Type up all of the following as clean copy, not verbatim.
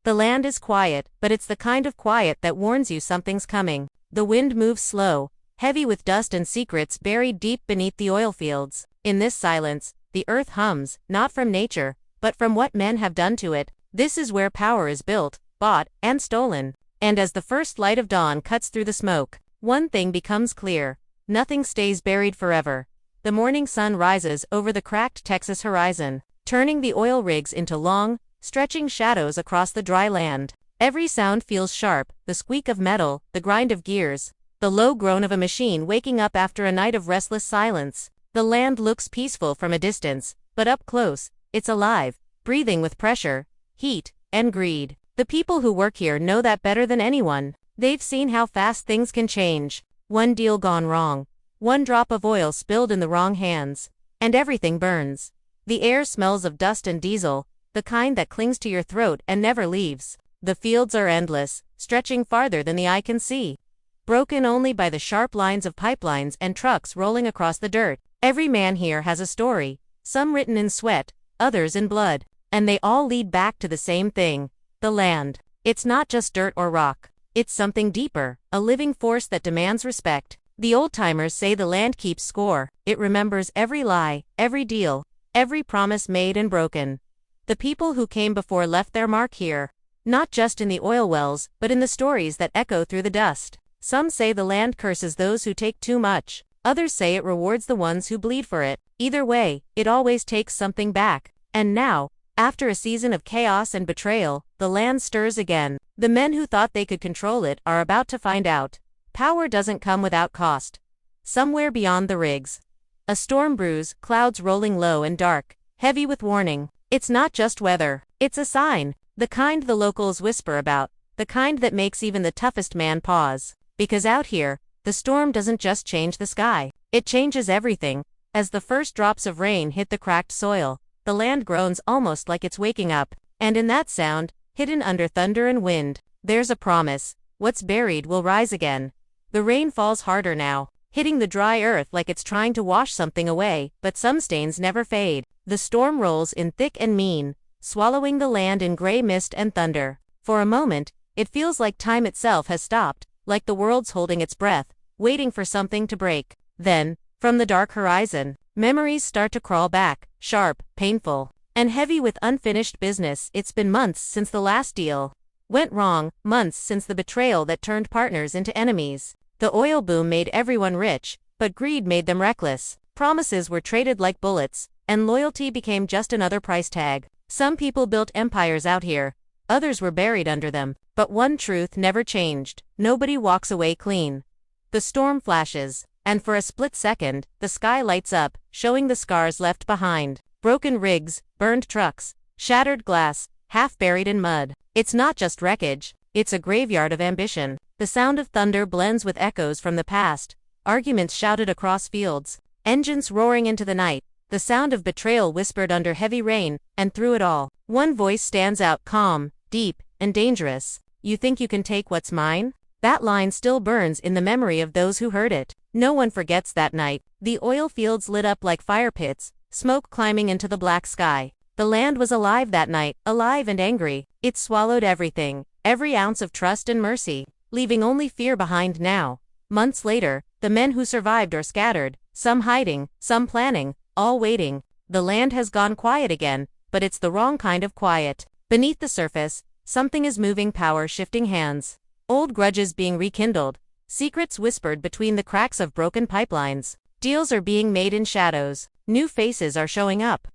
The land is quiet, but it's the kind of quiet that warns you something's coming. The wind moves slow, heavy with dust and secrets buried deep beneath the oil fields. In this silence, the earth hums, not from nature, but from what men have done to it. This is where power is built, bought, and stolen. And as the first light of dawn cuts through the smoke, one thing becomes clear. Nothing stays buried forever. The morning sun rises over the cracked Texas horizon, turning the oil rigs into long, stretching shadows across the dry land. Every sound feels sharp, the squeak of metal, the grind of gears, the low groan of a machine waking up after a night of restless silence. The land looks peaceful from a distance, but up close, it's alive, breathing with pressure, heat, and greed. The people who work here know that better than anyone. They've seen how fast things can change. One deal gone wrong, one drop of oil spilled in the wrong hands, and everything burns. The air smells of dust and diesel, the kind that clings to your throat and never leaves. The fields are endless, stretching farther than the eye can see, broken only by the sharp lines of pipelines and trucks rolling across the dirt. Every man here has a story, some written in sweat, others in blood, and they all lead back to the same thing. The land. It's not just dirt or rock. It's something deeper, a living force that demands respect. The old-timers say the land keeps score. It remembers every lie, every deal, every promise made and broken. The people who came before left their mark here, not just in the oil wells, but in the stories that echo through the dust. Some say the land curses those who take too much. Others say it rewards the ones who bleed for it. Either way, it always takes something back. And now, after a season of chaos and betrayal, the land stirs again. The men who thought they could control it are about to find out. Power doesn't come without cost. Somewhere beyond the rigs, a storm brews, clouds rolling low and dark, heavy with warning. It's not just weather, it's a sign, the kind the locals whisper about, the kind that makes even the toughest man pause. Because out here, the storm doesn't just change the sky, it changes everything. As the first drops of rain hit the cracked soil, the land groans almost like it's waking up, and in that sound, hidden under thunder and wind, there's a promise. What's buried will rise again. The rain falls harder now, hitting the dry earth like it's trying to wash something away, but some stains never fade. The storm rolls in thick and mean, swallowing the land in gray mist and thunder. For a moment, it feels like time itself has stopped, like the world's holding its breath, waiting for something to break. Then, from the dark horizon, memories start to crawl back, sharp, painful, and heavy with unfinished business. It's been months since the last deal went wrong, months since the betrayal that turned partners into enemies. The oil boom made everyone rich, but greed made them reckless. Promises were traded like bullets, and loyalty became just another price tag. Some people built empires out here, others were buried under them, but one truth never changed: nobody walks away clean. The storm flashes, and for a split second, the sky lights up, showing the scars left behind. Broken rigs, burned trucks, shattered glass, half buried in mud. It's not just wreckage, it's a graveyard of ambition. The sound of thunder blends with echoes from the past, arguments shouted across fields, engines roaring into the night, the sound of betrayal whispered under heavy rain, and through it all, one voice stands out, calm, deep, and dangerous. You think you can take what's mine? That line still burns in the memory of those who heard it. No one forgets that night. The oil fields lit up like fire pits, smoke climbing into the black sky. The land was alive that night, alive and angry. It swallowed everything, every ounce of trust and mercy, leaving only fear behind now. Months later, the men who survived are scattered, some hiding, some planning, all waiting. The land has gone quiet again, but it's the wrong kind of quiet. Beneath the surface, something is moving, power shifting hands. Old grudges being rekindled, secrets whispered between the cracks of broken pipelines. Deals are being made in shadows, new faces are showing up,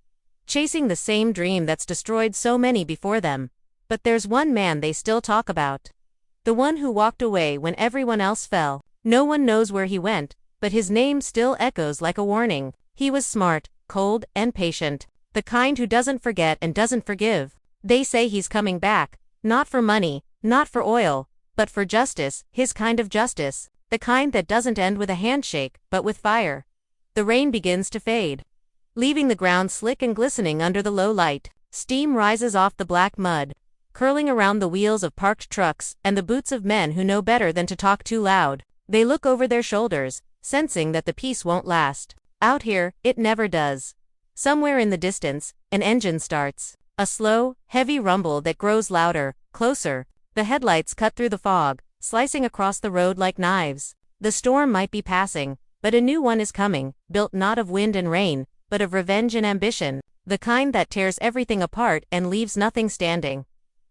chasing the same dream that's destroyed so many before them. But there's one man they still talk about. The one who walked away when everyone else fell. No one knows where he went, but his name still echoes like a warning. He was smart, cold, and patient. The kind who doesn't forget and doesn't forgive. They say he's coming back, not for money, not for oil, but for justice, his kind of justice. The kind that doesn't end with a handshake, but with fire. The rain begins to fade, leaving the ground slick and glistening under the low light. Steam rises off the black mud, curling around the wheels of parked trucks and the boots of men who know better than to talk too loud. They look over their shoulders, sensing that the peace won't last. Out here, it never does. Somewhere in the distance, an engine starts. A slow, heavy rumble that grows louder, Closer. The headlights cut through the fog, slicing across the road like knives. The storm might be passing, but a new one is coming, built not of wind and rain, but of revenge and ambition, the kind that tears everything apart and leaves nothing standing.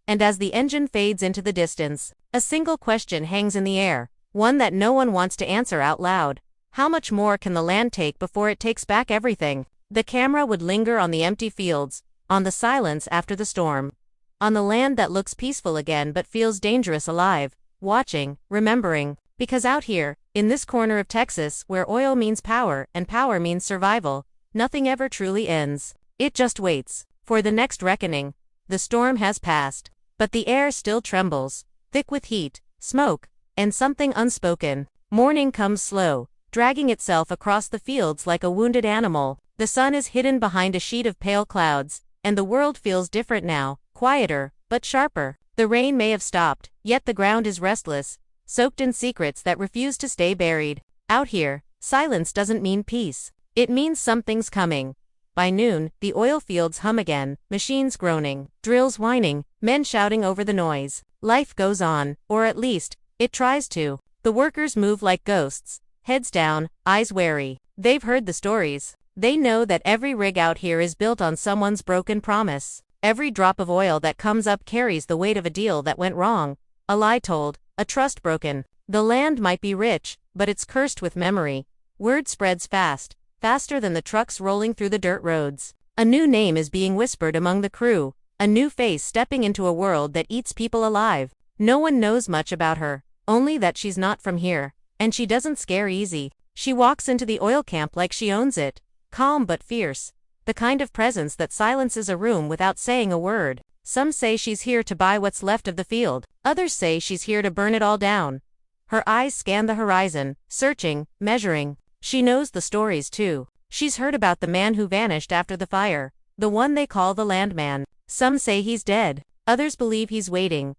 And as the engine fades into the distance, a single question hangs in the air, one that no one wants to answer out loud. How much more can the land take before it takes back everything? The camera would linger on the empty fields, on the silence after the storm, on the land that looks peaceful again but feels dangerous alive, watching, remembering, because out here, in this corner of Texas where oil means power and power means survival, nothing ever truly ends. It just waits for the next reckoning. The storm has passed, but the air still trembles, thick with heat, smoke, and something unspoken. Morning comes slow, dragging itself across the fields like a wounded animal. The sun is hidden behind a sheet of pale clouds, and the world feels different now, quieter, but sharper. The rain may have stopped, yet the ground is restless, soaked in secrets that refuse to stay buried. Out here, silence doesn't mean peace. It means something's coming. By noon, the oil fields hum again, machines groaning, drills whining, men shouting over the noise. Life goes on, or at least, it tries to. The workers move like ghosts, heads down, eyes wary. They've heard the stories. They know that every rig out here is built on someone's broken promise. Every drop of oil that comes up carries the weight of a deal that went wrong, a lie told, a trust broken. The land might be rich, but it's cursed with memory. Word spreads fast, faster than the trucks rolling through the dirt roads. A new name is being whispered among the crew, a new face stepping into a world that eats people alive. No one knows much about her, only that she's not from here, and she doesn't scare easy. She walks into the oil camp like she owns it, calm but fierce, the kind of presence that silences a room without saying a word. Some say she's here to buy what's left of the field, others say she's here to burn it all down. Her eyes scan the horizon, searching, measuring. She knows the stories too. She's heard about the man who vanished after the fire, the one they call the Landman. Some say he's dead. Others believe he's waiting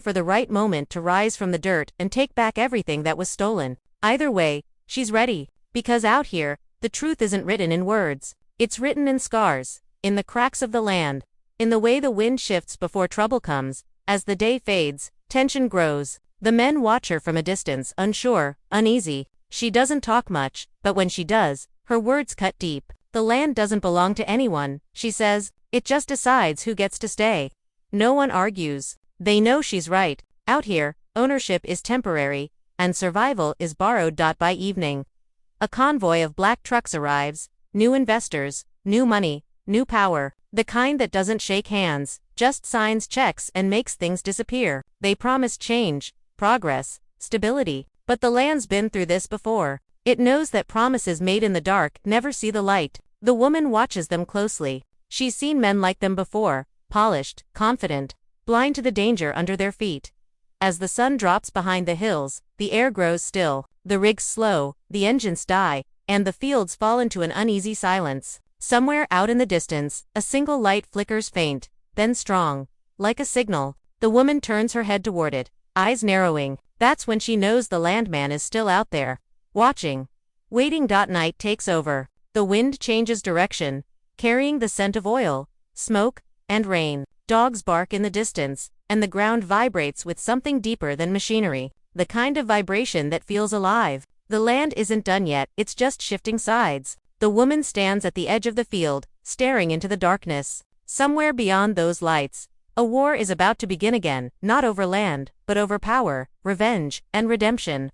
for the right moment to rise from the dirt and take back everything that was stolen. Either way, she's ready, because out here, the truth isn't written in words. It's written in scars, in the cracks of the land, in the way the wind shifts before trouble comes. As the day fades, tension grows. The men watch her from a distance, unsure, uneasy. She doesn't talk much, but when she does, her words cut deep. The land doesn't belong to anyone, she says, it just decides who gets to stay. No one argues. They know she's right. Out here, ownership is temporary, and survival is borrowed. By evening, a convoy of black trucks arrives, new investors, new money, new power, the kind that doesn't shake hands, just signs checks and makes things disappear. They promise change, progress, stability, but the land's been through this before. It knows that promises made in the dark never see the light. The woman watches them closely. She's seen men like them before, polished, confident, blind to the danger under their feet. As the sun drops behind the hills, the air grows still, the rigs slow, the engines die, and the fields fall into an uneasy silence. Somewhere out in the distance, a single light flickers faint, then strong, like a signal. The woman turns her head toward it, eyes narrowing. That's when she knows the Landman is still out there, watching, waiting. Night takes over. The wind changes direction, carrying the scent of oil, smoke, and rain. Dogs bark in the distance, and the ground vibrates with something deeper than machinery, the kind of vibration that feels alive. The land isn't done yet, it's just shifting sides. The woman stands at the edge of the field, staring into the darkness. Somewhere beyond those lights, a war is about to begin again, not over land, but over power, revenge, and redemption.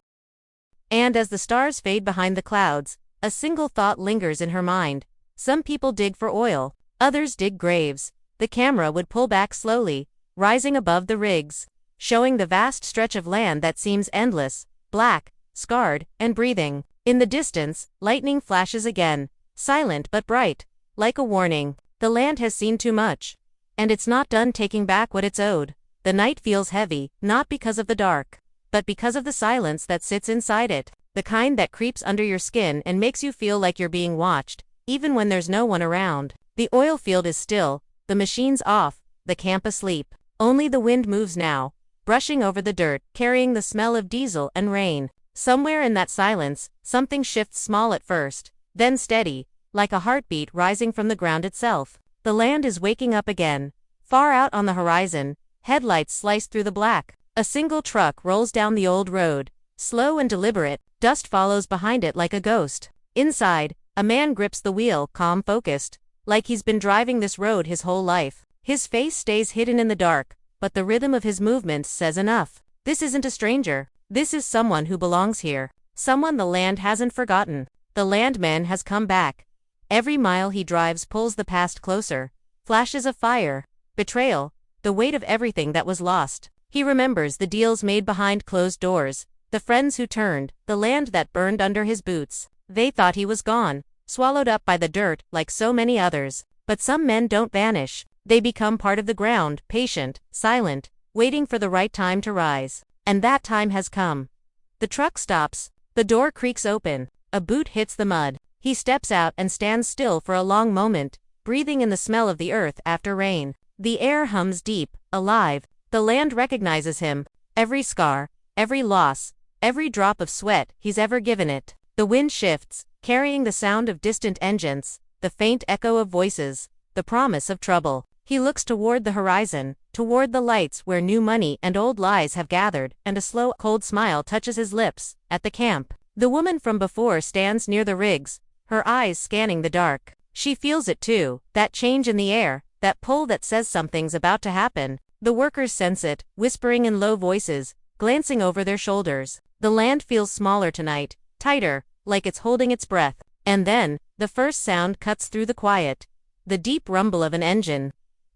And as the stars fade behind the clouds, a single thought lingers in her mind. Some people dig for oil, others dig graves. The camera would pull back slowly, rising above the rigs, showing the vast stretch of land that seems endless, black, scarred, and breathing. In the distance, lightning flashes again, silent but bright, like a warning. The land has seen too much, and it's not done taking back what it's owed. The night feels heavy, not because of the dark, but because of the silence that sits inside it, the kind that creeps under your skin and makes you feel like you're being watched, even when there's no one around. The oil field is still, the machines off, the camp asleep. Only the wind moves now, brushing over the dirt, carrying the smell of diesel and rain. Somewhere in that silence, something shifts, small at first, then steady, like a heartbeat rising from the ground itself. The land is waking up again. Far out on the horizon, Headlights slice through the black. A single truck rolls down the old road. Slow and deliberate, dust follows behind it like a ghost. Inside, a man grips the wheel, calm, focused, like he's been driving this road his whole life. His face stays hidden in the dark, but the rhythm of his movements says enough. This isn't a stranger. This is someone who belongs here. Someone the land hasn't forgotten. The landman has come back. Every mile he drives pulls the past closer. Flashes of fire, betrayal, the weight of everything that was lost. He remembers the deals made behind closed doors, the friends who turned, the land that burned under his boots. They thought he was gone, swallowed up by the dirt like so many others. But some men don't vanish. They become part of the ground, patient, silent, waiting for the right time to rise. And that time has come. The truck stops. The door creaks open. A boot hits the mud. He steps out and stands still for a long moment, breathing in the smell of the earth after rain. The air hums deep, alive. The land recognizes him. Every scar, every loss, every drop of sweat he's ever given it. The wind shifts, carrying the sound of distant engines, the faint echo of voices, the promise of trouble. He looks toward the horizon, toward the lights where new money and old lies have gathered, and a slow, cold smile touches his lips. At the camp, the woman from before stands near the rigs, her eyes scanning the dark. She feels it too, that change in the air, that pull that says something's about to happen. The workers sense it, whispering in low voices, glancing over their shoulders. The land feels smaller tonight, tighter, like it's holding its breath. And then, the first sound cuts through the quiet. The deep rumble of an engine.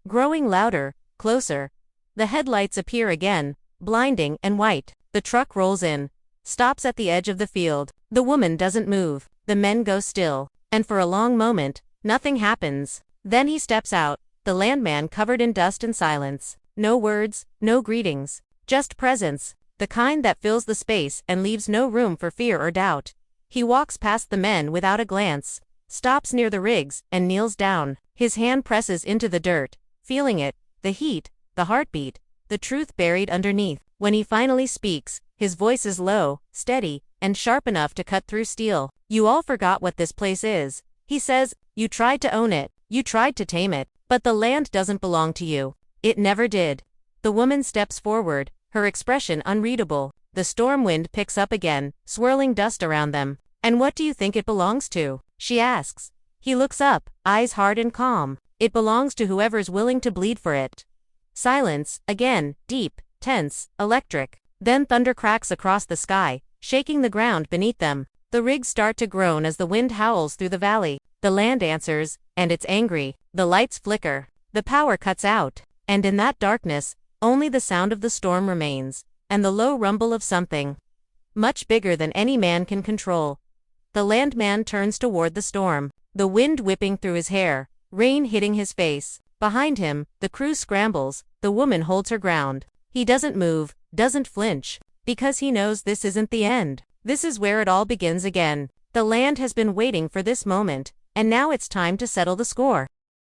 Growing louder, closer. The headlights appear again, blinding and white. The truck rolls in, stops at the edge of the field. The woman doesn't move. The men go still. And for a long moment, nothing happens. Then he steps out, the landman covered in dust and silence. No words, no greetings. Just presence, the kind that fills the space and leaves no room for fear or doubt. He walks past the men without a glance, stops near the rigs, and kneels down. His hand presses into the dirt, feeling it, the heat, the heartbeat, the truth buried underneath. When he finally speaks, his voice is low, steady, and sharp enough to cut through steel. "You all forgot what this place is," he says. "You tried to own it, you tried to tame it, but the land doesn't belong to you. It never did." The woman steps forward, her expression unreadable. The storm wind picks up again, swirling dust around them. "And what do you think it belongs to?" she asks. He looks up, eyes hard and calm. "It belongs to whoever's willing to bleed for it." Silence, again, deep, tense, electric. Then thunder cracks across the sky, shaking the ground beneath them. The rigs start to groan as the wind howls through the valley. The land answers, and it's angry. The lights flicker. The power cuts out. And in that darkness, only the sound of the storm remains, and the low rumble of something much bigger than any man can control. The landman turns toward the storm, the wind whipping through his hair, rain hitting his face. Behind him, the crew scrambles, the woman holds her ground. He doesn't move, doesn't flinch, because he knows this isn't the end. This is where it all begins again. The land has been waiting for this moment, and now it's time to settle the score.